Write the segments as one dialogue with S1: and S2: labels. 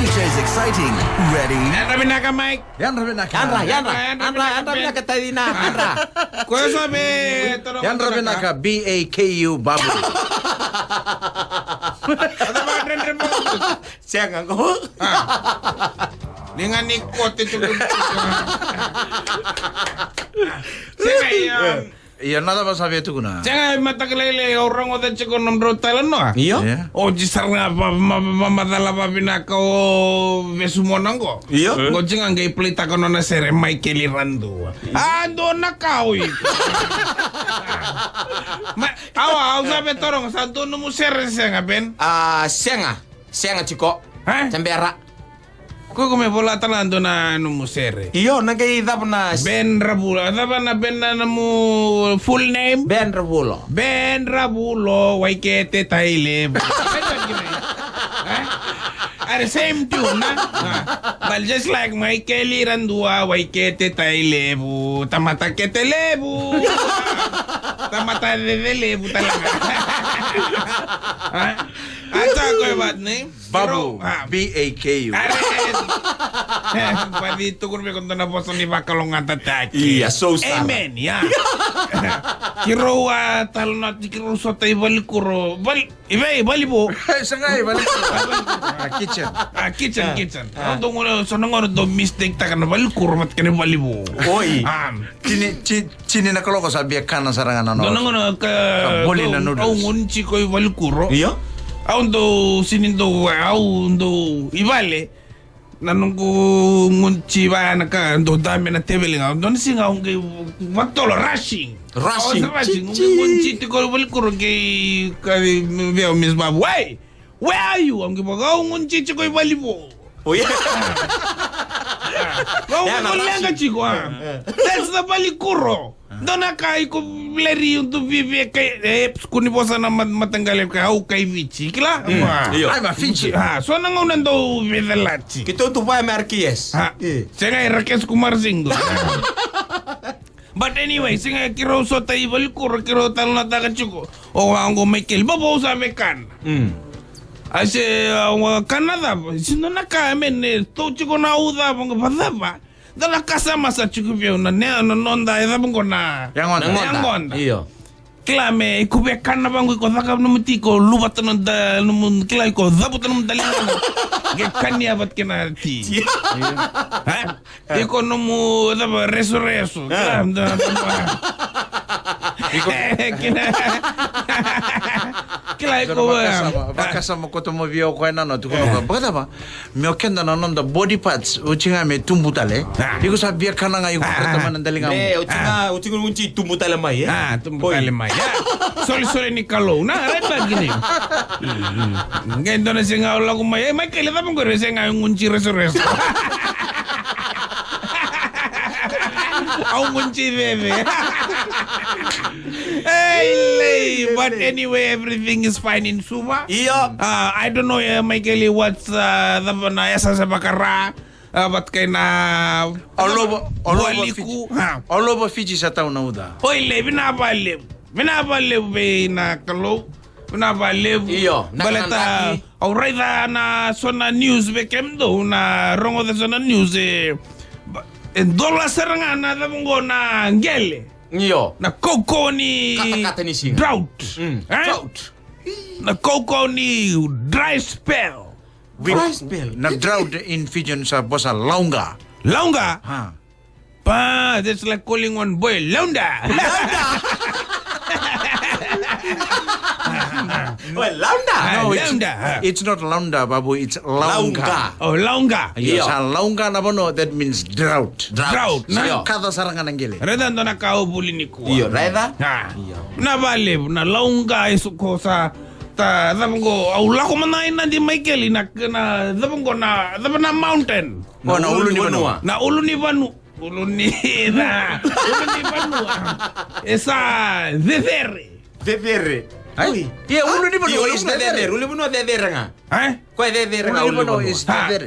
S1: future is exciting. Ready?
S2: Andra binaka, Mike.
S1: Yanra Benaka.
S3: Andra binaka Tadina. Andra.
S2: Kuya sabi,
S1: Yanra Benaka. BAKU Babu.
S2: Ada ba kren mo?
S3: Siya nga ko.
S2: Dengan ikot itu. Saya
S1: Yan nada ba sabi ito kuna?
S2: Jangan matagalele orang oda chiko nombro talano.
S3: Iyo?
S2: O jisar nga pa mamadala pa binaka o besumonango.
S3: Iyo?
S2: Go jangan gay plita ko na sere Michael Irando. Ando na kaoy. Awa, sabi torong sa doon mo sere siya nga ben.
S3: Siya nga chiko.
S2: Ha?
S3: Sambera.
S2: Kung may bola talando na ano mo sere.
S3: Iyo, nagay-idap na
S2: Ben Rabulo. Ano na Ben na mo full name?
S3: Ben Ravulo.
S2: Ben Rabulo, Waikete Taileb. At the same tune, but just like Michael Irandua, Waikete Tailebu, Tamata Ketelebu, Tamata de Lebu talaga. At ako yung name?
S1: Babu. BAKU.
S2: Pwede ito kung may kunto na po sa ni Bakalong Tataki.
S3: Iya, so sana.
S2: Amen, yeah. Kiro talo na kiro so tay balikuro. Bali po.
S1: Sangay balik. Kitchen.
S2: Kitchen. Ang ngono so ngono do mistake ta kana balikuro mat kana balibo.
S3: Oy.
S1: Chini na kaloko sa biya kana sarangan ano.
S2: Ngono ka
S1: boli na noodles.
S2: Ang ngunchi ko balikuro.
S3: Iyo?
S2: Ang do sinindo ang do ibale. Nanong ko ngunchi ba naka do dami na tebel nga. Don singa ang matolo rushing. Rushing. Ngunchi ti ko balikuro kay veo Miss Babu. Where are you? Ang gibagaw ngunchi ko balibo.
S3: Oy.
S2: That's the balikuro. Doon na kay ko leri yung vive kay kuni bosa na matanggalin kay au kay vici kila.
S1: Ay mafinchi.
S2: So nang unan do vedelachi.
S3: Kito tu pa Marquez.
S2: Senga Marquez kumarsing do. But anyway, singa kiro so tay balikuro kiro tal na taga chuko. O ang go Michael babo sa mekan. Ase Canada, sino na kamen to chiko na uda bang badaba. Dala casa masa chiko vio na ne nonda ida bang na. Yangonda.
S3: Iyo.
S2: Klame ikube kana bang ko thaka no mutiko lubat no da no klai ko zabut no dali. Ge kanya bat kena ti. Ha? Iko no mu da reso. Klam da. Iko kena.
S1: Bakasama ko to mo vio ko na no to ko ba ba mi okenda na nonda body parts uchinga me tumbutale iko sa biya kana nga iko kata manandalinga
S3: uchinga unchi tumbutale mai
S2: tumbutale mai soli ni kalo na reba gini ngendo na singa la ko mai kele da mo re singa unchi reso au unchi bebe. Hey, but anyway, everything is fine in Suva.
S3: Iya.
S2: I don't know, Michael, what's the nasa sa bakara. But kay na
S1: all over Fiji sa taon na uda.
S2: Oy, binabalev be na kalo. Binabalev.
S3: Iyo.
S2: Balata. Alright na so na news be kemdo na rongo de so na news dola seranga na damungo na ngele.
S3: Iyo.
S2: Na koko ni
S3: kata ni singa.
S2: Drought. Drought. Na koko ni dry spell.
S3: Dry spell.
S1: Na drought in Fijian sa bosa launga.
S2: Launga?
S1: Ha.
S2: Pa, that's like calling one boy Launda.
S3: Well, Launda.
S1: No,
S2: Launda.
S1: It's not launda, babu. It's launga.
S2: Oh, launga.
S1: Yes, launga na bono. That means drought.
S2: Drought.
S1: Na kada sarangan ng gili.
S2: Reda ndo na kaubuli ni kuwa.
S3: Iyo, reda.
S2: Na bale, na launga isu ko sa ta dabango au lako manain na di Michael na dabango na mountain.
S1: Na ulu ni Vanua.
S2: Na ulu ni Vanu. Ulu ni Vanua. Esa Vedere.
S1: Ay, iya ulu ni Vanua.
S3: Iyo is Vedere. Ulu Vanua Vedere nga. Ko Vedere nga ulu Vanua.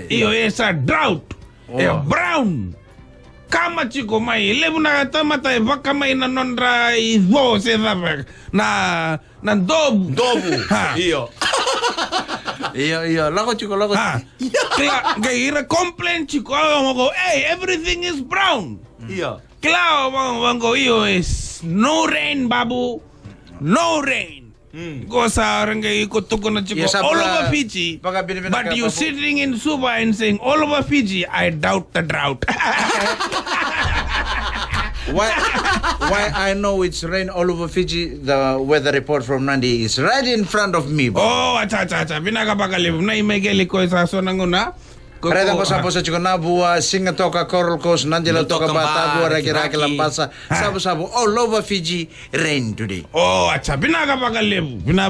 S2: Iyo esa drought. Brown. Kama chiko mai lebu na tamata baka mai na nondra ivo se dava na dobu
S3: Iyo.
S1: Iya, lago chico.
S2: Ah, kla, kaya complain chico, go, hey, everything is brown.
S3: Iya.
S2: Claro, go, iyo is no rain, babu, no rain. Cosa orang kayak ikut tukun chico
S1: Yes,
S2: all
S1: apa-
S2: over Fiji,
S1: baka binibina
S2: but
S1: ka,
S2: you
S1: babu.
S2: sitting in Suba and saying all over Fiji, I doubt the drought.
S1: Why I know it's rain all over Fiji, the weather report from Nandi is right in front of me.
S2: Oh, acha, pinakapakaliw na imegeli ko sa sonanguna.
S1: Reda ko sa posa chico na buwa singa toka Coral Coast Nandila toka
S3: Toka
S1: bata buwa
S3: ba,
S1: raki lampasa sabu all over Fiji rain today.
S2: Oh, acha, pinakapakaliw na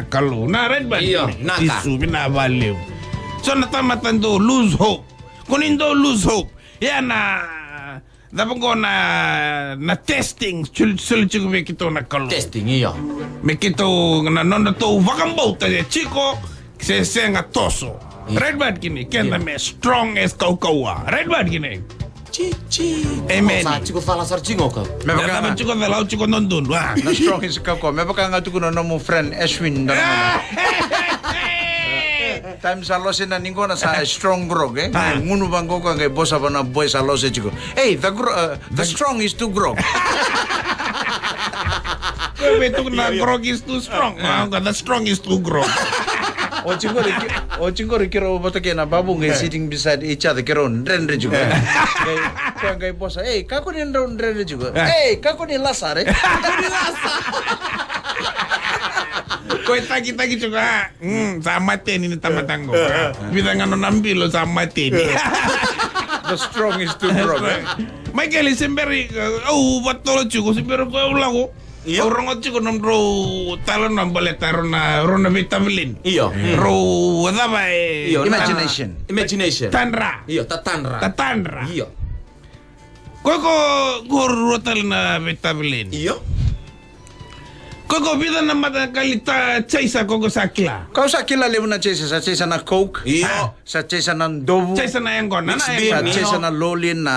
S2: kalu. Na red ba?
S3: Iyo, naka.
S2: Tisu, pinapaliw. So, natamatan do, lose hope. Kunin do, lose hope. Yan dapat ko na testing, sulit chico may kito na kalu.
S3: Testing, iya.
S2: May kito na to vakambo tayo, chico, se nga toso. Red bad kini, kenda me strong as kaukawa. Red bad kini.
S3: Chichi.
S2: Amen.
S3: Sa chico fala sar chingo ka.
S1: Me
S2: Kaya
S1: baka
S2: naman chico velau chico nondun. Wah.
S1: na strong is kako. Me baka nga tuko no mo friend Ashwin na time sa lose na ningo na sa strong grog ngunu bang ko kay bosa ba na boy sa lose chico. Hey, the strong is too grog.
S2: Kaya betul na grog is too strong. The strong is too grog.
S1: O chingo kiro bota ke na babu ngay sitting beside each other kiro ndrendre chico. Kay bosa, hey, kako ni ndrendre chico. Hey, kako ni lasare.
S2: Kau tagi juga, sama teni ni tamatang ko. Bidang ano nambilo sama teni.
S1: The strong is too grog.
S2: Michael semberi, betul juga semberi ko ulang ko. Orang itu ko nombro talon nambale tarona rona vitamin.
S3: Iya.
S2: Ro apa ba?
S1: Imagination.
S3: Imagination.
S2: Tanra.
S3: Iya, tatanra.
S2: Tatanra.
S3: Iya.
S2: Ko rotal na vitamin.
S3: Iya.
S2: Ko vida na mata kalita chaisa ko sakla.
S1: Kau sa kila lewu na chesa na coke.
S3: Iya.
S1: Sa chesa na ndovu.
S2: Chaisa na yang gona na
S3: Mixed
S2: yang
S1: Sa
S3: bean.
S2: gona.
S1: chesa na lolin na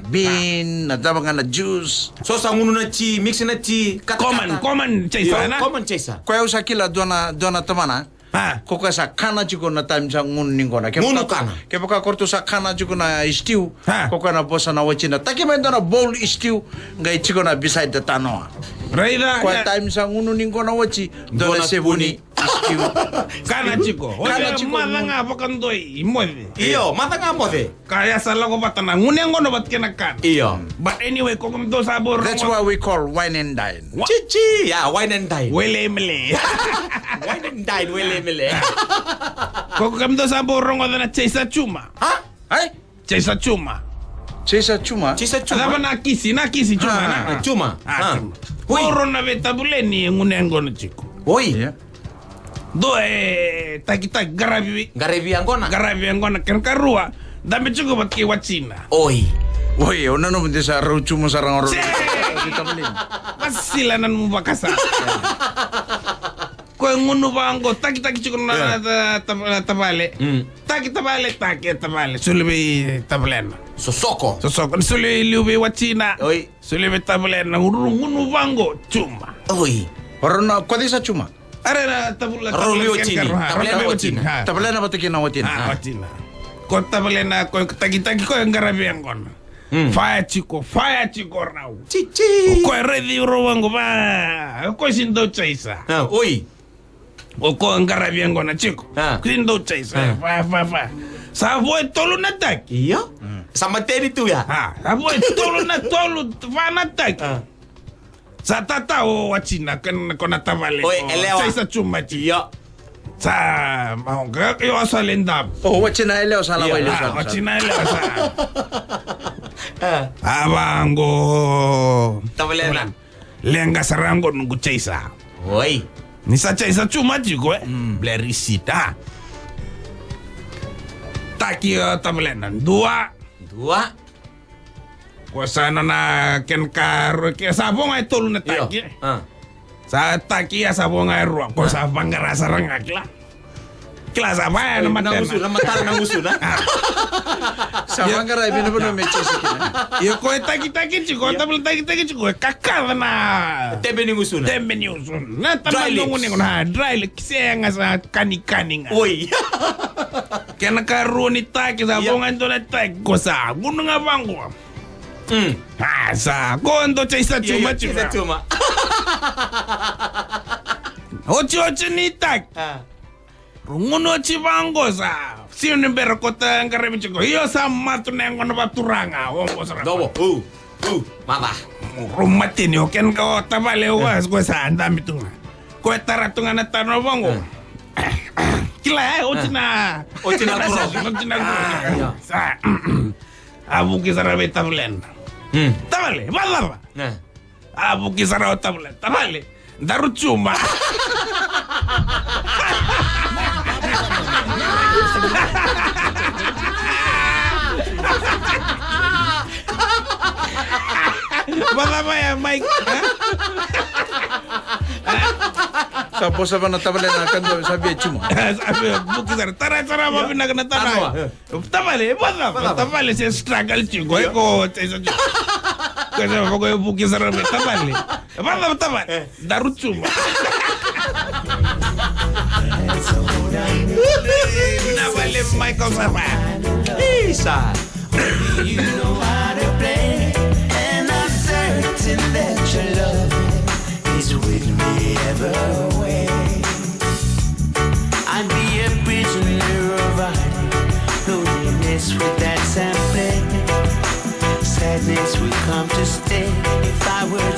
S1: bean na tabang na juice.
S3: So sa ngunu na chi, mix na chi, kata.
S2: Common chaisa na.
S3: Common chesa.
S1: Kau sa kila dona tamana.
S2: Ha.
S1: Koka sa kana chiko na time sa ngun ningona.
S3: Ngunu kana.
S1: Kepa ka korto sa kana chiko na stew.
S2: Ha.
S1: Koka na bosa na wachina. Taki may na bowl stew ngai chiko na beside the tanoa.
S2: Raida.
S1: Kwa time sa ngunu ningona wachi dona
S3: Dona
S1: sebuni stew.
S2: Kana chiko.
S1: Kana
S2: Kana
S1: chiko.
S2: chiko. Mala nga pakandoi. Imoy.
S3: Iyo, mata nga mo de.
S2: Kaya sa lago batana. Nguneng ko na ba't kinakan.
S3: Iyo.
S2: But anyway, kung kumdo sabor.
S1: That's why we call wine and dine.
S3: Chichi, yeah, wine and dine.
S2: Wele mele.
S3: Wine and dine, wele mele.
S2: Kung kumdo sabor rongo na chaisa chuma.
S3: Ha?
S1: Ay,
S2: Chaisa chuma.
S1: chesa chuma.
S3: Chisa
S2: Adaba
S3: chuma.
S2: na kisi chuma
S1: Ah.
S2: na.
S3: Chuma.
S2: Ah,
S3: Ah.
S2: chuma.
S3: Hui.
S2: Oro na vetabuleni nguneng ko na chiko.
S3: Oi.
S1: Yeah.
S2: Do takita garabi.
S3: Garevi angona.
S2: Garabi ang kona kan karua. Dami chiko bat ki wachina.
S3: Oi.
S1: Oye, una no me sa ro chuma sa rangoro.
S2: Sí. Pasilanan mo ba kasa? Ko ngunu ba ang go taki chiko na tabale. Taki tabale. Sulbi tabalen.
S3: Sosoko.
S2: So sulbi liubi wachina.
S3: Oi.
S2: Sulbi tabalen na ngunu bango chuma.
S3: Oi.
S1: Orona, kwa sa chuma.
S2: Are na tabula
S3: Roli wachini. Tablen wachini.
S1: Tabala na batiki na watin.
S2: Wachina. Ko tabalen na ko taki ko ang garabi ang kona. Fire chico raw.
S3: Chichi.
S2: Ko ready rowango ba. Ko sindo chaisa.
S3: Oi.
S2: O ko ang garabi ang kona chico.
S3: Ah.
S2: Sindo chaisa. Fa. Sa boy tolo na tak.
S3: Iyo. Sama teri tu ya.
S2: Ha, sa boy tolo fa na tak. Sa tata o wachina kan kona tabale.
S3: Oi, elewa.
S2: Chaisa chuma chi.
S3: Iyo.
S2: Sa mahonga yo asalendap.
S1: Oh, wachina eleo sa lawa eleo sa.
S2: Wachina ile sa. Abango.
S3: Tablen.
S2: Lenga sarango nungu chaisa.
S3: Oi.
S2: Nisa chaisa chuma chico Blerisita. Taki tablenan. Dua.
S3: Dua.
S2: Kuasana na ken karo ke sabong ay tulu na
S3: Iyo.
S2: taki.
S3: Ah.
S2: Sa taki ya sabong ay ruang. Ko sa panggara sarangakla. Kila sa ba na
S3: Nangusun,
S2: matena.
S3: namatara nangusun ha.
S1: Sama ngarai benar-benar meces kini.
S2: Ya kowe taki-taki ciko, tabel taki-taki ciko, kakak na.
S3: Tembe ni ngusun.
S2: Tembe ni usun. Na
S3: Dry
S2: taman
S3: lips.
S2: nungun yung dry lips. Kaya nga sa kani-kani nga.
S3: Oi.
S2: Kaya nakaroon ni taki sa
S3: Yeah.
S2: bungan doon na taki ko sa guno nga bangko.
S3: Hmm.
S2: Sa kondo cha isa
S3: Cuma
S2: chuma.
S3: cuma.
S2: Ochi ni tak.
S3: Ah.
S2: Runguno chi bangko sa. Sino ni berkota ang karemi chiko. Iyo sa matu na yung baturanga. Wong sa
S3: Dobo. Mata.
S2: Rumatin yo ken ka tabale was ko sa andami tunga. Ko taratunga na tano bango. Kila ochina.
S3: Ochina kuro.
S2: Ochina
S3: Ah, iya.
S2: Sa abu kisara betablen. Tabale, balaba.
S3: Nah.
S2: Abu kisara tablen. Tabale. Daru cuma. Balaba ya Mike.
S1: Tapos apa na tabale na kan sabi cuma.
S2: Sabi, buki sana. Tara, mapi na kana tara. Tabale, balaba. Tabale siya struggle chico. Eko, isa chico. Kasi ako yung buki sana. Tabale. Balaba, tabale. Daru cuma. Nabale Michael Sapa.
S3: Isa.
S4: You know how to play, and I'm certain that your love is with me everywhere. I'd be a prisoner of loneliness with that sample. Sadness will come to stay if I were